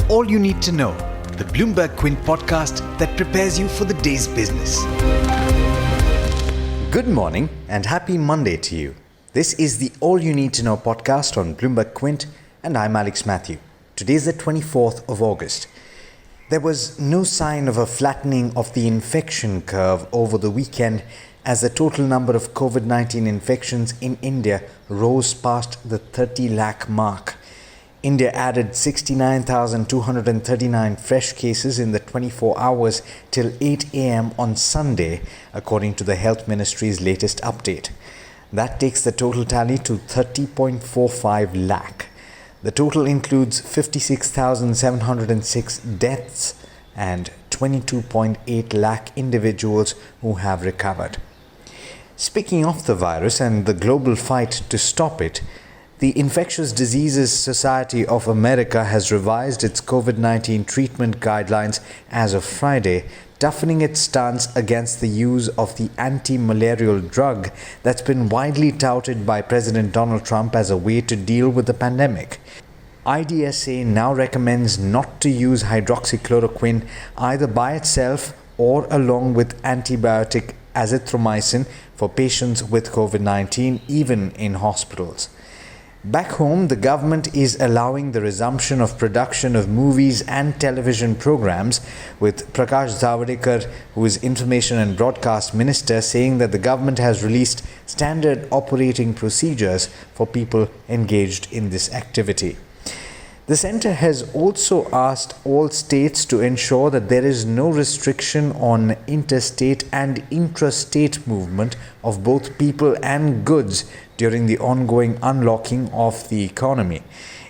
All You Need to Know, the Bloomberg Quint podcast that prepares you for the day's business. Good morning and happy Monday to you. This is the All You Need to Know podcast on Bloomberg Quint, and I'm Alex Matthew. Today is the 24th of August. There was no sign of a flattening of the infection curve over the weekend as the total number of COVID-19 infections in India rose past the 30 lakh mark. India added 69,239 fresh cases in the 24 hours till 8 a.m. on Sunday, according to the Health Ministry's latest update. That takes the total tally to 30.45 lakh. The total includes 56,706 deaths and 22.8 lakh individuals who have recovered. Speaking of the virus and the global fight to stop it, the Infectious Diseases Society of America has revised its COVID-19 treatment guidelines as of Friday, toughening its stance against the use of the anti-malarial drug that's been widely touted by President Donald Trump as a way to deal with the pandemic. IDSA now recommends not to use hydroxychloroquine either by itself or along with antibiotic azithromycin for patients with COVID-19, even in hospitals. Back home, the government is allowing the resumption of production of movies and television programs, with Prakash Zavadekar, who is Information and Broadcast Minister, saying that the government has released standard operating procedures for people engaged in this activity. The centre has also asked all states to ensure that there is no restriction on interstate and intrastate movement of both people and goods during the ongoing unlocking of the economy.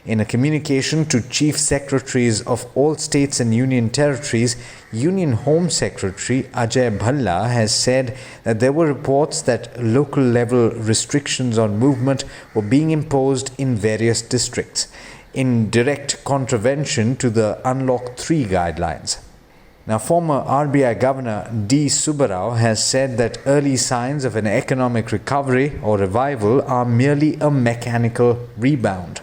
In a communication to Chief Secretaries of all states and union territories, Union Home Secretary Ajay Bhalla has said that there were reports that local level restrictions on movement were being imposed in various districts, in direct contravention to the Unlock 3 guidelines. Now, former RBI Governor D. Subbarao has said that early signs of an economic recovery or revival are merely a mechanical rebound.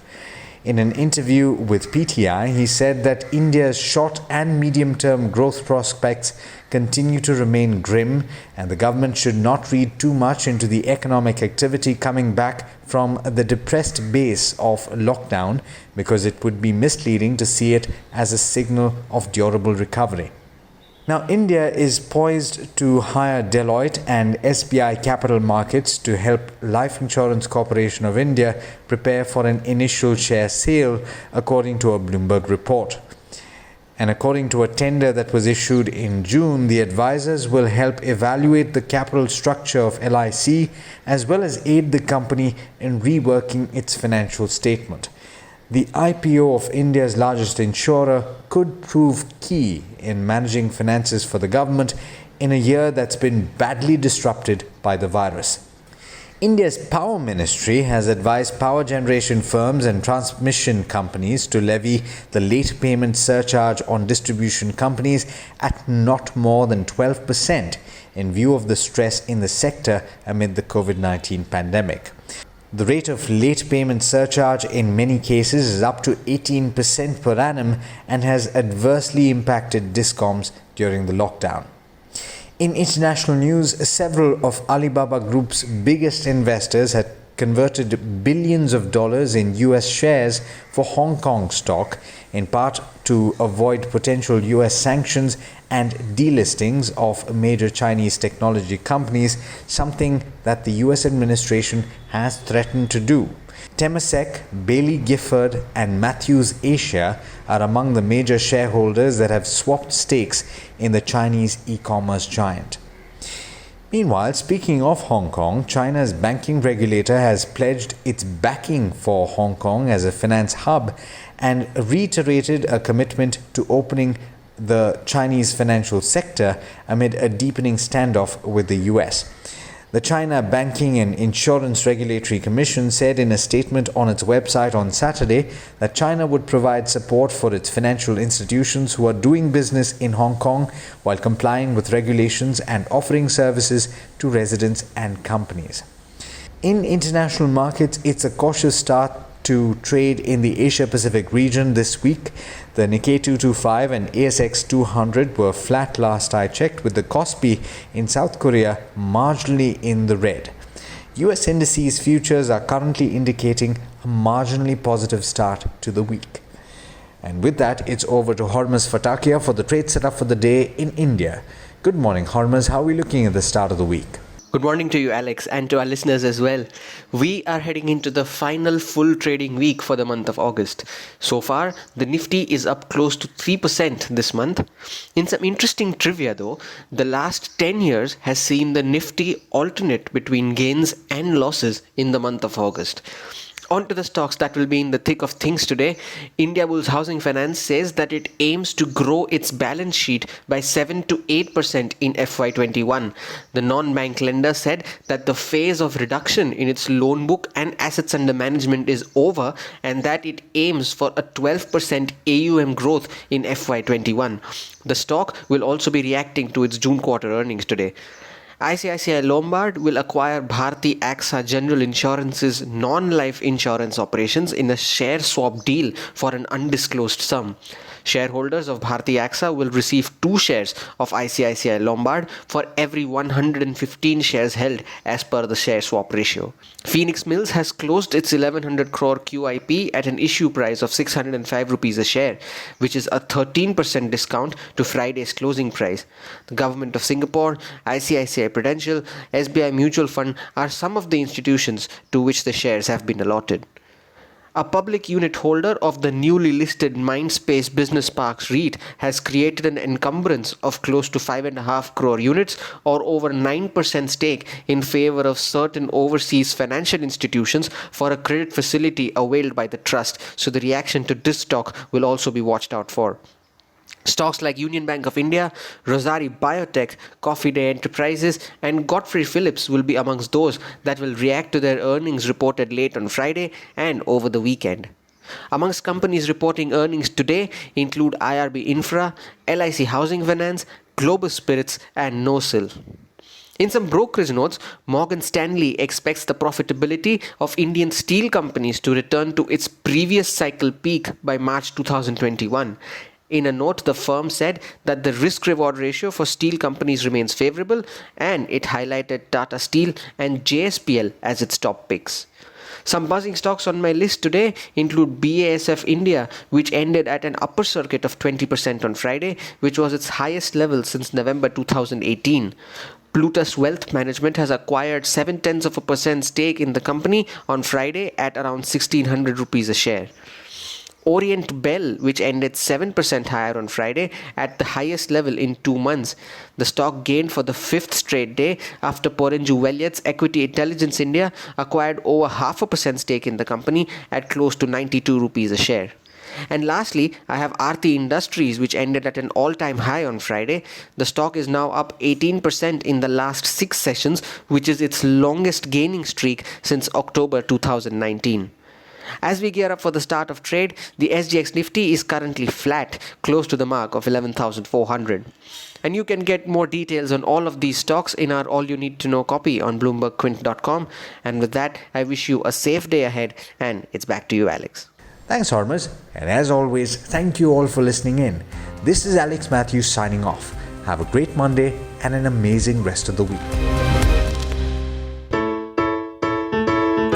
In an interview with PTI, he said that India's short and medium-term growth prospects continue to remain grim, and the government should not read too much into the economic activity coming back from the depressed base of lockdown, because it would be misleading to see it as a signal of durable recovery. Now, India is poised to hire Deloitte and SBI Capital Markets to help Life Insurance Corporation of India prepare for an initial share sale, according to a Bloomberg report. And according to a tender that was issued in June, the advisors will help evaluate the capital structure of LIC as well as aid the company in reworking its financial statement. The IPO of India's largest insurer could prove key in managing finances for the government in a year that's been badly disrupted by the virus. India's Power Ministry has advised power generation firms and transmission companies to levy the late payment surcharge on distribution companies at not more than 12% in view of the stress in the sector amid the COVID-19 pandemic. The rate of late payment surcharge in many cases is up to 18% per annum and has adversely impacted DISCOMs during the lockdown. In international news, several of Alibaba Group's biggest investors had converted billions of dollars in US shares for Hong Kong stock, in part to avoid potential US sanctions and delistings of major Chinese technology companies, something that the US administration has threatened to do. Temasek, Baillie Gifford and Matthews Asia are among the major shareholders that have swapped stakes in the Chinese e-commerce giant. Meanwhile, speaking of Hong Kong, China's banking regulator has pledged its backing for Hong Kong as a finance hub and reiterated a commitment to opening the Chinese financial sector amid a deepening standoff with the US. The China Banking and Insurance Regulatory Commission said in a statement on its website on Saturday that China would provide support for its financial institutions who are doing business in Hong Kong while complying with regulations and offering services to residents and companies. In international markets, it's a cautious start to trade in the Asia-Pacific region this week. The Nikkei 225 and ASX 200 were flat last I checked, with the Kospi in South Korea marginally in the red. US indices futures are currently indicating a marginally positive start to the week. And with that, it's over to Hormuz Fatakia for the trade setup for the day in India. Good morning, Hormuz. How are we looking at the start of the week? Good morning to you, Alex, and to our listeners as well. We are heading into the final full trading week for the month of August. So far, the Nifty is up close to 3% this month. In some interesting trivia though, the last 10 years has seen the Nifty alternate between gains and losses in the month of August. On to the stocks that will be in the thick of things today. Indiabulls Housing Finance says that it aims to grow its balance sheet by 7 to 8% in FY21. The non-bank lender said that the phase of reduction in its loan book and assets under management is over and that it aims for a 12% AUM growth in FY21. The stock will also be reacting to its June quarter earnings today. ICICI Lombard will acquire Bharti AXA General Insurance's non-life insurance operations in a share swap deal for an undisclosed sum. Shareholders of Bharti AXA will receive 2 shares of ICICI Lombard for every 115 shares held as per the share swap ratio. Phoenix Mills has closed its 1100 crore QIP at an issue price of 605 rupees a share, which is a 13% discount to Friday's closing price. The Government of Singapore, ICICI Prudential, SBI Mutual Fund are some of the institutions to which the shares have been allotted. A public unit holder of the newly listed Mindspace Business Parks REIT has created an encumbrance of close to 5.5 crore units or over 9% stake in favor of certain overseas financial institutions for a credit facility availed by the trust, so the reaction to this stock will also be watched out for. Stocks like Union Bank of India, Rossari Biotech, Coffee Day Enterprises and Godfrey Phillips will be amongst those that will react to their earnings reported late on Friday and over the weekend. Amongst companies reporting earnings today include IRB Infra, LIC Housing Finance, Globus Spirits and NoSil. In some brokerage notes, Morgan Stanley expects the profitability of Indian steel companies to return to its previous cycle peak by March 2021. In a note, the firm said that the risk-reward ratio for steel companies remains favorable and it highlighted Tata Steel and JSPL as its top picks. Some buzzing stocks on my list today include BASF India, which ended at an upper circuit of 20% on Friday, which was its highest level since November 2018. Plutus Wealth Management has acquired 0.7% stake in the company on Friday at around 1600 rupees a share. Orient Bell, which ended 7% higher on Friday at the highest level in 2 months. The stock gained for the 5th straight day after Porenju Elliott's Equity Intelligence India acquired over 0.5% stake in the company at close to 92 rupees a share. And lastly, I have Aarti Industries, which ended at an all-time high on Friday. The stock is now up 18% in the last 6 sessions, which is its longest gaining streak since October 2019. As we gear up for the start of trade, the SGX Nifty is currently flat, close to the mark of 11,400. And you can get more details on all of these stocks in our All You Need to Know copy on BloombergQuint.com. And with that, I wish you a safe day ahead, and it's back to you, Alex. Thanks, Hormuz. And as always, thank you all for listening in. This is Alex Matthews signing off. Have a great Monday and an amazing rest of the week.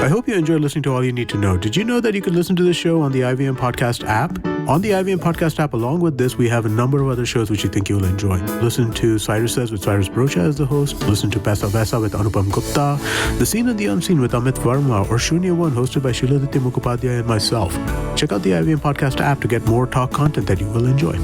I hope you enjoyed listening to All You Need to Know. Did you know that you can listen to the show on the IVM Podcast app? On the IVM Podcast app, along with this, we have a number of other shows which you think you'll enjoy. Listen to Cyrus Says with Cyrus Brocha as the host. Listen to Paisa Vaisa with Anupam Gupta. The Scene and the Unseen with Amit Verma, or Shunya One hosted by Shiladitya Mukhopadhyay and myself. Check out the IVM Podcast app to get more talk content that you will enjoy.